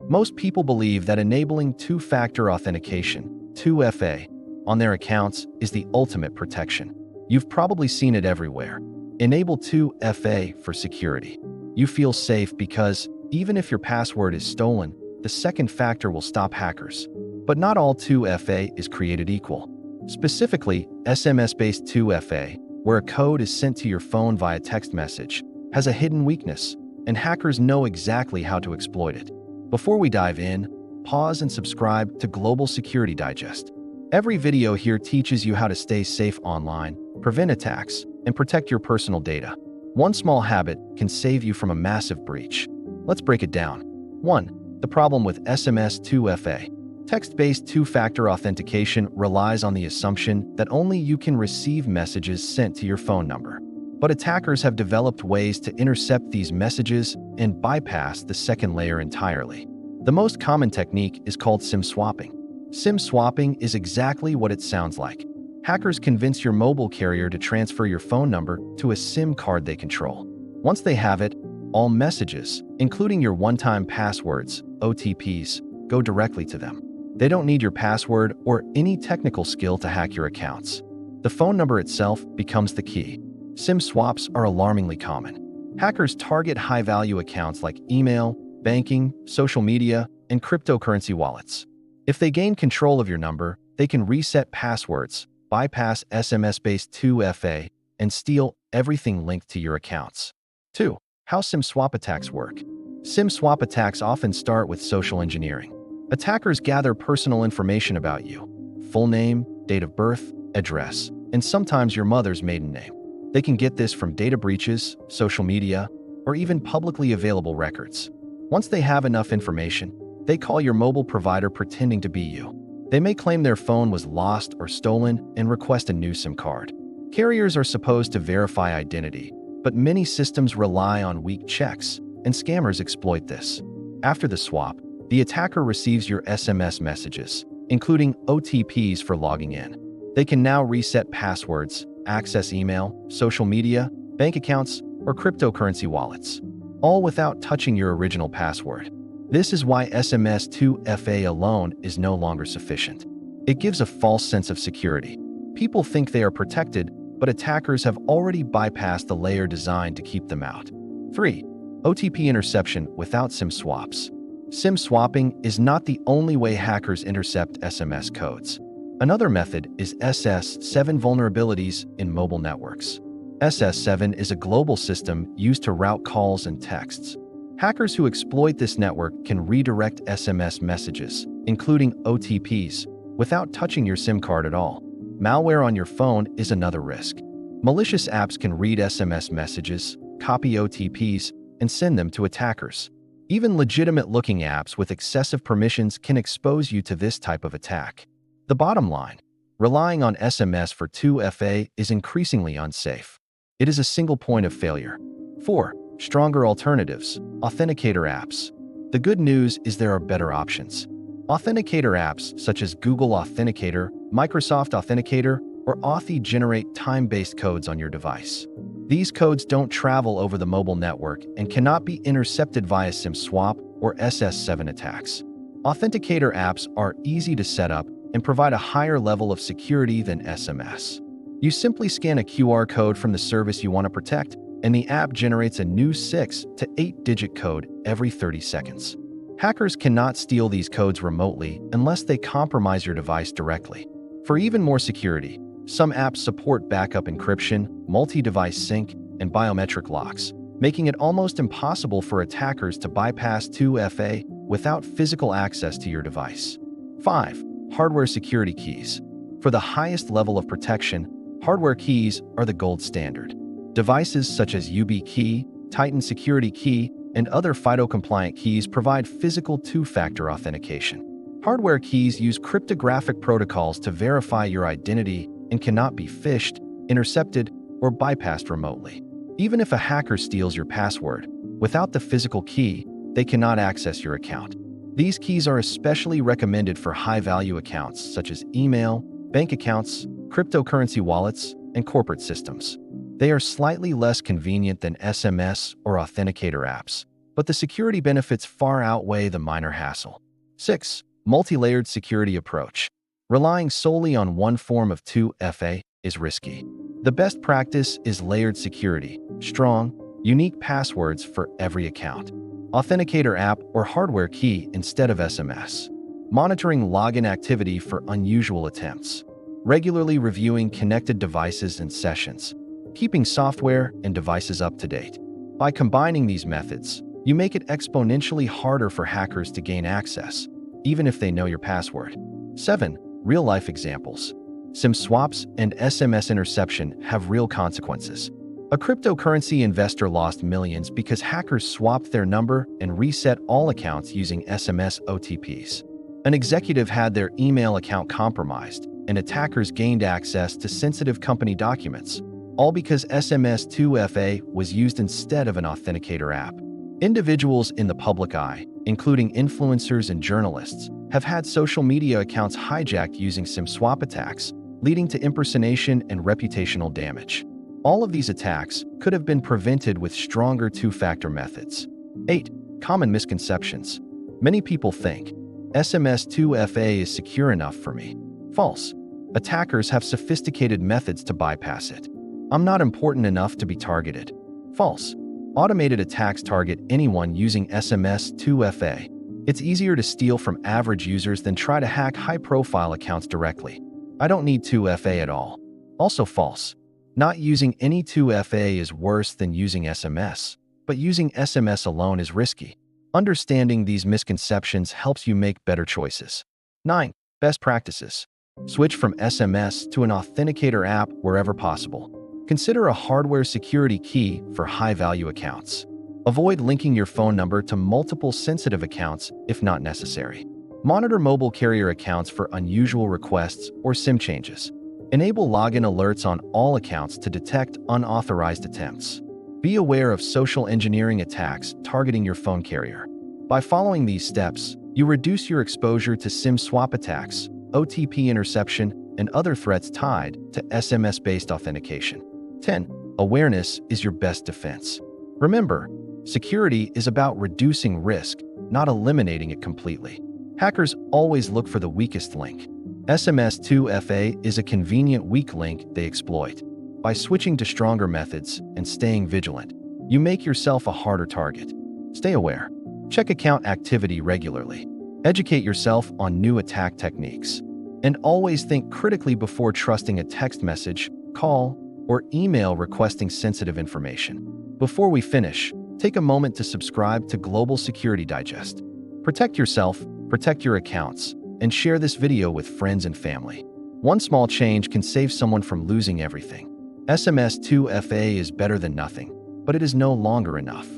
Most people believe that enabling two-factor authentication, 2FA, on their accounts is the ultimate protection. You've probably seen it everywhere. Enable 2FA for security. You feel safe because, even if your password is stolen, the second factor will stop hackers. But not all 2FA is created equal. Specifically, SMS-based 2FA, where a code is sent to your phone via text message, has a hidden weakness, and hackers know exactly how to exploit it. Before we dive in, pause and subscribe to Global Security Digest. Every video here teaches you how to stay safe online, prevent attacks, and protect your personal data. One small habit can save you from a massive breach. Let's break it down. 1. The problem with SMS 2FA. Text-based two-factor authentication relies on the assumption that only you can receive messages sent to your phone number. But attackers have developed ways to intercept these messages and bypass the second layer entirely. The most common technique is called SIM swapping. SIM swapping is exactly what it sounds like. Hackers convince your mobile carrier to transfer your phone number to a SIM card they control. Once they have it, all messages, including your one-time passwords, OTPs, go directly to them. They don't need your password or any technical skill to hack your accounts. The phone number itself becomes the key. SIM swaps are alarmingly common. Hackers target high-value accounts like email, banking, social media, and cryptocurrency wallets. If they gain control of your number, they can reset passwords, bypass SMS-based 2FA, and steal everything linked to your accounts. 2. How SIM swap attacks work. SIM swap attacks often start with social engineering. Attackers gather personal information about you: full name, date of birth, address, and sometimes your mother's maiden name. They can get this from data breaches, social media, or even publicly available records. Once they have enough information, they call your mobile provider pretending to be you. They may claim their phone was lost or stolen and request a new SIM card. Carriers are supposed to verify identity, but many systems rely on weak checks, and scammers exploit this. After the swap, the attacker receives your SMS messages, including OTPs for logging in. They can now reset passwords, access email, social media, bank accounts, or cryptocurrency wallets, all without touching your original password. This is why SMS 2FA alone is no longer sufficient. It gives a false sense of security. People think they are protected, but attackers have already bypassed the layer designed to keep them out. 3. OTP interception without SIM swaps. SIM swapping is not the only way hackers intercept SMS codes. Another method is SS7 vulnerabilities in mobile networks. SS7 is a global system used to route calls and texts. Hackers who exploit this network can redirect SMS messages, including OTPs, without touching your SIM card at all. Malware on your phone is another risk. Malicious apps can read SMS messages, copy OTPs, and send them to attackers. Even legitimate-looking apps with excessive permissions can expose you to this type of attack. The bottom line: relying on SMS for 2FA is increasingly unsafe. It is a single point of failure. 4. Stronger alternatives. Authenticator apps. The good news is there are better options. Authenticator apps such as Google Authenticator, Microsoft Authenticator, or Authy generate time-based codes on your device. These codes don't travel over the mobile network and cannot be intercepted via SIM swap or SS7 attacks. Authenticator apps are easy to set up and provide a higher level of security than SMS. You simply scan a QR code from the service you want to protect, and the app generates a new 6 to 8-digit code every 30 seconds. Hackers cannot steal these codes remotely unless they compromise your device directly. For even more security, some apps support backup encryption, multi-device sync, and biometric locks, making it almost impossible for attackers to bypass 2FA without physical access to your device. 5. Hardware security keys. For the highest level of protection, hardware keys are the gold standard. Devices such as YubiKey, Titan Security Key, and other FIDO-compliant keys provide physical two-factor authentication. Hardware keys use cryptographic protocols to verify your identity and cannot be phished, intercepted, or bypassed remotely. Even if a hacker steals your password, without the physical key, they cannot access your account. These keys are especially recommended for high-value accounts such as email, bank accounts, cryptocurrency wallets, and corporate systems. They are slightly less convenient than SMS or Authenticator apps, but the security benefits far outweigh the minor hassle. 6. Multi-layered security approach. Relying solely on one form of 2FA is risky. The best practice is layered security, strong, unique passwords for every account. Authenticator app or hardware key instead of SMS. Monitoring login activity for unusual attempts. Regularly reviewing connected devices and sessions. Keeping software and devices up to date. By combining these methods, you make it exponentially harder for hackers to gain access, even if they know your password. 7. Real-life examples. SIM swaps and SMS interception have real consequences. A cryptocurrency investor lost millions because hackers swapped their number and reset all accounts using SMS OTPs. An executive had their email account compromised, and attackers gained access to sensitive company documents, all because SMS 2FA was used instead of an Authenticator app. Individuals in the public eye, including influencers and journalists, have had social media accounts hijacked using SIM swap attacks, leading to impersonation and reputational damage. All of these attacks could have been prevented with stronger two-factor methods. 8. Common misconceptions. Many people think, SMS 2FA is secure enough for me. False. Attackers have sophisticated methods to bypass it. I'm not important enough to be targeted. False. Automated attacks target anyone using SMS 2FA. It's easier to steal from average users than try to hack high-profile accounts directly. I don't need 2FA at all. Also false. Not using any 2FA is worse than using SMS, but using SMS alone is risky. Understanding these misconceptions helps you make better choices. 9. Best practices. Switch from SMS to an Authenticator app wherever possible. Consider a hardware security key for high-value accounts. Avoid linking your phone number to multiple sensitive accounts if not necessary. Monitor mobile carrier accounts for unusual requests or SIM changes. Enable login alerts on all accounts to detect unauthorized attempts. Be aware of social engineering attacks targeting your phone carrier. By following these steps, you reduce your exposure to SIM swap attacks, OTP interception, and other threats tied to SMS-based authentication. 10. Awareness is your best defense. Remember, security is about reducing risk, not eliminating it completely. Hackers always look for the weakest link. SMS 2FA is a convenient weak link they exploit. By switching to stronger methods and staying vigilant, you make yourself a harder target. Stay aware. Check account activity regularly. Educate yourself on new attack techniques. And always think critically before trusting a text message, call, or email requesting sensitive information. Before we finish, take a moment to subscribe to Global Security Digest. Protect yourself, protect your accounts, and share this video with friends and family. One small change can save someone from losing everything. SMS 2FA is better than nothing, but it is no longer enough.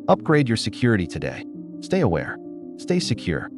Upgrade your security today. Stay aware. Stay secure.